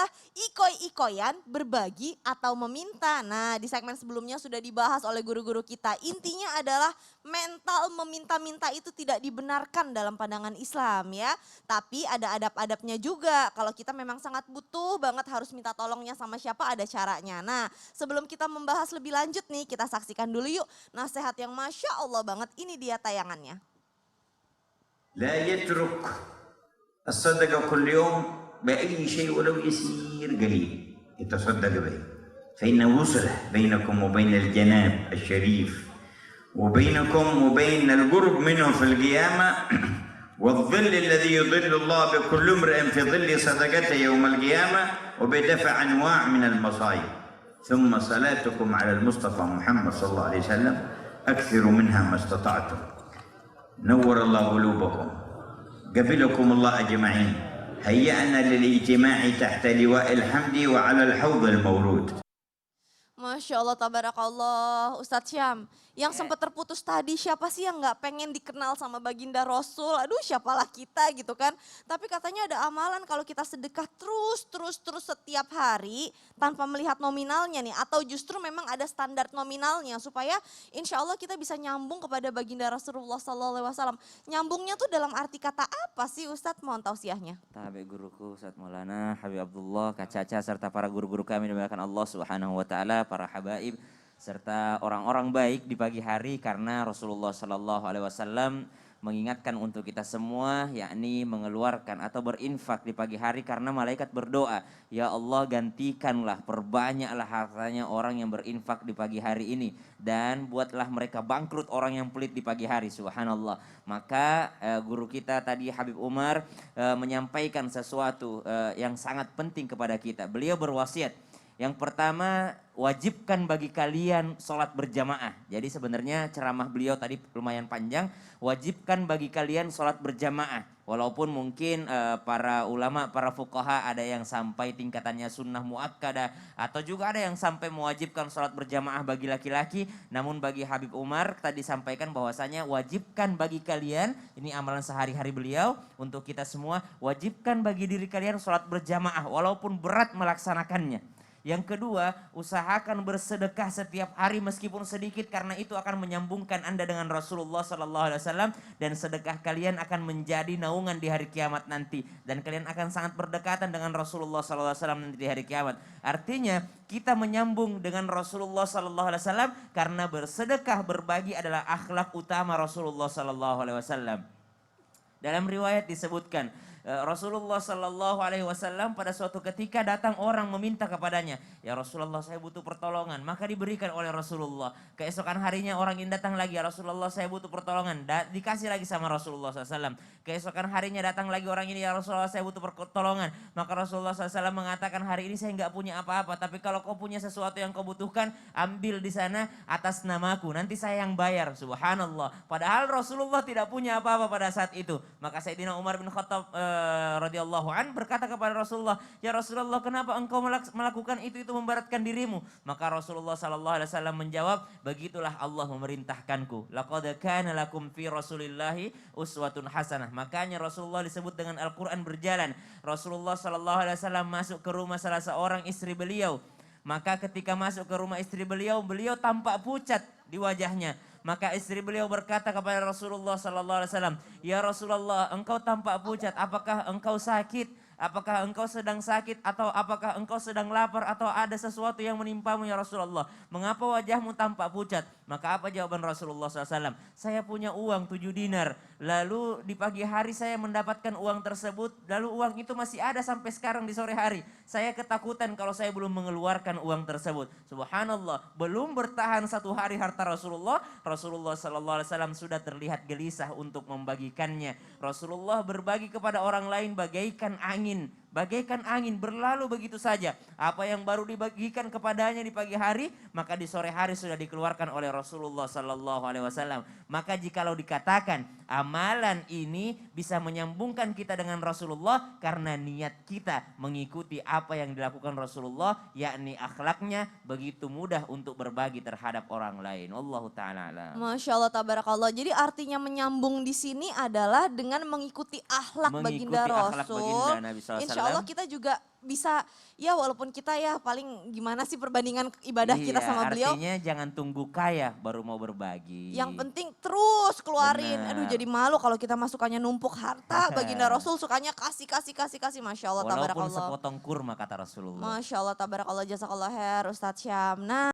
adalah ikoi-ikoyan, berbagi atau meminta. Nah, di segmen sebelumnya sudah dibahas oleh guru-guru kita. Intinya adalah mental meminta-minta itu tidak dibenarkan dalam pandangan Islam ya. Tapi ada adab-adabnya juga. Kalau kita memang sangat butuh banget harus minta tolongnya sama siapa, ada caranya. Nah, sebelum kita membahas lebih lanjut nih, kita saksikan dulu yuk nasihat yang Masya Allah banget. Ini dia tayangannya. لا يترك الصدقة كل يوم بأي شيء ولو يسير قليل يتصدق به، فإنه وصلة بينكم وبين الجناب الشريف وبينكم وبين القرب منه في القيامة والظل الذي يظل الله بكل امرئ في ظل صدقته يوم القيامة وبدفع أنواع من المصائب. ثم صلاتكم على المصطفى محمد صلى الله عليه وسلم أكثروا منها ما استطعتم. نور الله قلوبكم، قبلكم الله أجمعين، هيأنا للاجتماع تحت لواء الحمد وعلى الحوض المورود. Masya Allah, tabarakallah. Ustadz Syam, yang sempat terputus tadi siapa sih yang nggak pengen dikenal sama baginda Rasul? Aduh, siapalah kita gitu kan. Tapi katanya ada amalan kalau kita sedekah terus setiap hari tanpa melihat nominalnya nih. Atau justru memang ada standar nominalnya supaya insya Allah kita bisa nyambung kepada baginda Rasulullah SAW. Nyambungnya tuh dalam arti kata apa sih Ustadz? Mohon tausiahnya. Tabe guruku Ustadz Maulana Habib Abdullah Kak Caca serta para guru-guru kami dimuliakan Allah Subhanahu wa taala, para habaib serta orang-orang baik di pagi hari, karena Rasulullah Shallallahu alaihi wasallam mengingatkan untuk kita semua, yakni mengeluarkan atau berinfak di pagi hari, karena malaikat berdoa, ya Allah gantikanlah, perbanyaklah hartanya orang yang berinfak di pagi hari ini, dan buatlah mereka bangkrut orang yang pelit di pagi hari. Subhanallah. Maka guru kita tadi Habib Umar menyampaikan sesuatu yang sangat penting kepada kita. Beliau berwasiat, yang pertama, wajibkan bagi kalian sholat berjamaah. Jadi sebenarnya ceramah beliau tadi lumayan panjang. Wajibkan bagi kalian sholat berjamaah. Walaupun mungkin para ulama, para fuqaha ada yang sampai tingkatannya sunnah muakkadah, atau juga ada yang sampai mewajibkan sholat berjamaah bagi laki-laki. Namun bagi Habib Umar tadi sampaikan bahwasanya wajibkan bagi kalian, ini amalan sehari-hari beliau untuk kita semua, wajibkan bagi diri kalian sholat berjamaah walaupun berat melaksanakannya. Yang kedua, usahakan bersedekah setiap hari meskipun sedikit, karena itu akan menyambungkan Anda dengan Rasulullah Sallallahu Alaihi Wasallam, dan sedekah kalian akan menjadi naungan di hari kiamat nanti, dan kalian akan sangat berdekatan dengan Rasulullah Sallallahu Alaihi Wasallam nanti di hari kiamat. Artinya kita menyambung dengan Rasulullah Sallallahu Alaihi Wasallam karena bersedekah, berbagi adalah akhlak utama Rasulullah Sallallahu Alaihi Wasallam. Dalam riwayat disebutkan, Rasulullah Sallallahu Alaihi Wasallam pada suatu ketika datang orang meminta kepadanya, ya Rasulullah saya butuh pertolongan, maka diberikan oleh Rasulullah. Keesokan harinya orang ini datang lagi, ya Rasulullah saya butuh pertolongan, dikasih lagi sama Rasulullah SAW. Keesokan harinya datang lagi orang ini, ya Rasulullah saya butuh pertolongan, maka Rasulullah SAW mengatakan, hari ini saya nggak punya apa-apa, tapi kalau kau punya sesuatu yang kau butuhkan, ambil di sana atas namaku, nanti saya yang bayar. Subhanallah. Padahal Rasulullah tidak punya apa-apa pada saat itu. Maka Sayyidina Umar bin Khattab radhiyallahu an berkata kepada Rasulullah, ya Rasulullah kenapa engkau melakukan itu memberatkan dirimu? Maka Rasulullah sallallahu alaihi wasallam menjawab, begitulah Allah memerintahkanku. Laqad kana lakum fi Rasulillahi uswatun hasanah. Makanya Rasulullah disebut dengan Al-Qur'an berjalan. Rasulullah sallallahu alaihi wasallam masuk ke rumah salah seorang istri beliau. Maka ketika masuk ke rumah istri beliau, beliau tampak pucat di wajahnya. Maka istri beliau berkata kepada Rasulullah Sallallahu Alaihi Wasallam, ya Rasulullah, engkau tampak pucat, apakah engkau sakit? Apakah engkau sedang sakit atau apakah engkau sedang lapar atau ada sesuatu yang menimpamu ya Rasulullah? Mengapa wajahmu tampak pucat? Maka apa jawaban Rasulullah SAW? Saya punya uang 7 dinar. Lalu di pagi hari saya mendapatkan uang tersebut. Lalu uang itu masih ada sampai sekarang di sore hari. Saya ketakutan kalau saya belum mengeluarkan uang tersebut. Subhanallah, belum bertahan 1 hari harta Rasulullah. Rasulullah SAW sudah terlihat gelisah untuk membagikannya. Rasulullah berbagi kepada orang lain bagaikan angin berlalu begitu saja. Apa yang baru dibagikan kepadanya di pagi hari, maka di sore hari sudah dikeluarkan oleh Rasulullah Sallallahu Alaihi Wasallam. Maka jikalau dikatakan amalan ini bisa menyambungkan kita dengan Rasulullah karena niat kita mengikuti apa yang dilakukan Rasulullah, yakni akhlaknya begitu mudah untuk berbagi terhadap orang lain. Wallahu ta'ala alam. Masya Allah, tabarakallah. Jadi artinya menyambung di sini adalah dengan mengikuti akhlak baginda Rasul. Nabi SAW. Insya Masya Allah kita juga bisa, ya walaupun kita ya paling gimana sih perbandingan ibadah kita sama beliau. Artinya jangan tunggu kaya baru mau berbagi. Yang penting terus keluarin. Aduh Benar. jadi malu kalau kita masukannya numpuk harta. Baginda Rasul sukanya kasih. Masya Allah Walaupun tabarakallah. sepotong kurma kata Rasulullah. Masya Allah tabarakallah jazakallah khair Ustadz Syam. Nah.